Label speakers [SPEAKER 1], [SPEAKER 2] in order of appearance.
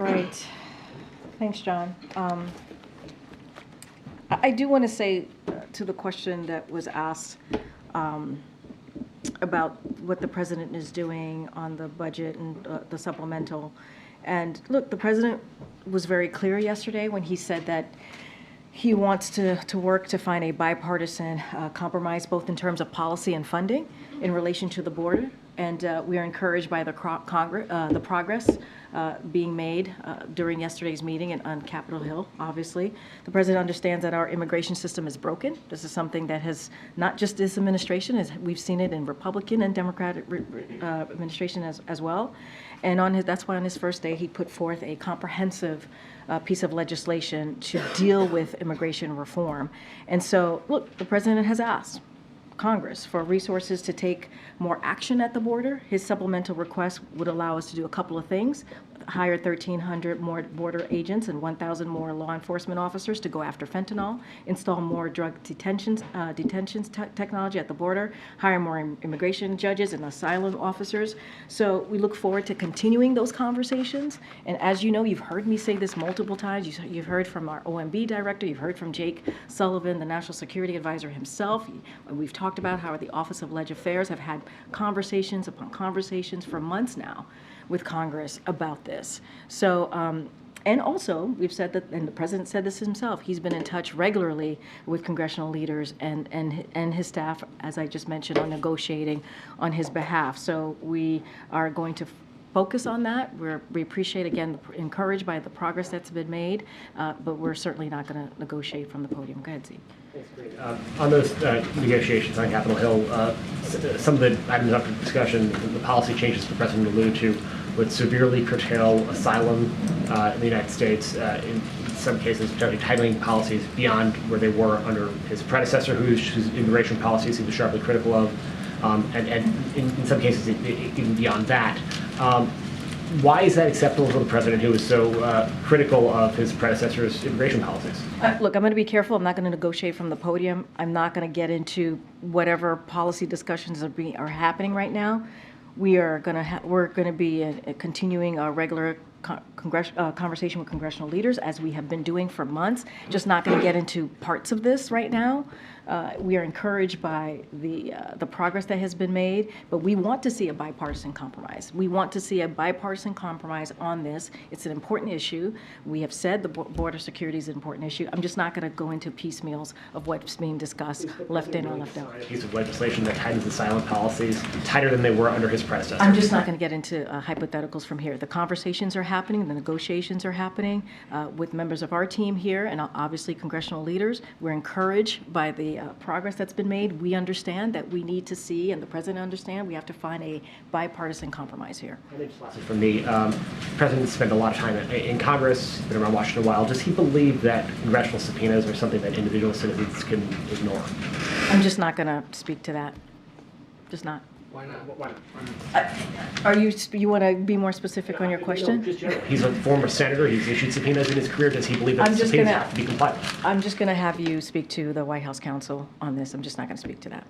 [SPEAKER 1] Right. Thanks, John. I do want to say to the question that was asked about what the president is doing on the budget and the supplemental. And look, the president was very clear yesterday when he said that he wants to work to find a bipartisan compromise, both in terms of policy and funding in relation to the border. And we are encouraged by the progress being made during yesterday's meeting on Capitol Hill, obviously. The president understands that our immigration system is broken. This is something that has, not just this administration, we've seen it in Republican and Democratic administration as well. And that's why on his first day, he put forth a comprehensive piece of legislation to deal with immigration reform. And so, look, the president has asked Congress for resources to take more action at the border. His supplemental request would allow us to do a couple of things: hire 1,300 more border agents and 1,000 more law enforcement officers to go after fentanyl, install more drug detentions technology at the border, hire more immigration judges and asylum officers. So we look forward to continuing those conversations. And as you know, you've heard me say this multiple times. You've heard from our OMB director, you've heard from Jake Sullivan, the National Security Advisor himself. We've talked about how the Office of Leg Affairs have had conversations upon conversations for months now with Congress about this. So, and also we've said that, and the president said this himself, he's been in touch regularly with congressional leaders and his staff, as I just mentioned, on negotiating on his behalf. So we are going to focus on that. We appreciate, again, encouraged by the progress that's been made, but we're certainly not going to negotiate from the podium. Go ahead, Zeke.
[SPEAKER 2] Thanks, great. On those negotiations on Capitol Hill, some of the items up for discussion, the policy changes the president alluded to, would severely curtail asylum in the United States, in some cases tightening policies beyond where they were under his predecessor, whose immigration policies he was sharply critical of, and in some cases even beyond that. Why is that acceptable for the president, who was so critical of his predecessor's immigration policies?
[SPEAKER 1] Look, I'm going to be careful. I'm not going to negotiate from the podium. I'm not going to get into whatever policy discussions are happening right now. We're going to be continuing our regular conversation with congressional leaders, as we have been doing for months. Just not going to get into parts of this right now. We are encouraged by the progress that has been made, but we want to see a bipartisan compromise. We want to see a bipartisan compromise on this. It's an important issue. We have said the border security is an important issue. I'm just not going to go into piecemeals of what's being discussed, left in or left out.
[SPEAKER 2] A piece of legislation that tightens asylum policies tighter than they were under his predecessor.
[SPEAKER 1] I'm just not going to get into hypotheticals from here. The conversations are happening, the negotiations are happening with members of our team here and obviously congressional leaders. We're encouraged by the progress that's been made. We understand that we need to see, and the president understands, we have to find a bipartisan compromise here.
[SPEAKER 2] And then just lastly from me, the president spent a lot of time in Congress, been around Washington a while. Does he believe that congressional subpoenas are something that individual citizens can ignore?
[SPEAKER 1] I'm just not going to speak to that. Just not.
[SPEAKER 2] Why not? Why not?
[SPEAKER 1] You want to be more specific on your question?
[SPEAKER 2] No, just general. He's a former senator. He's issued subpoenas in his career. Does he believe that subpoenas have to be complied with?
[SPEAKER 1] I'm just going to have you speak to the White House counsel on this. I'm just not going to speak to that.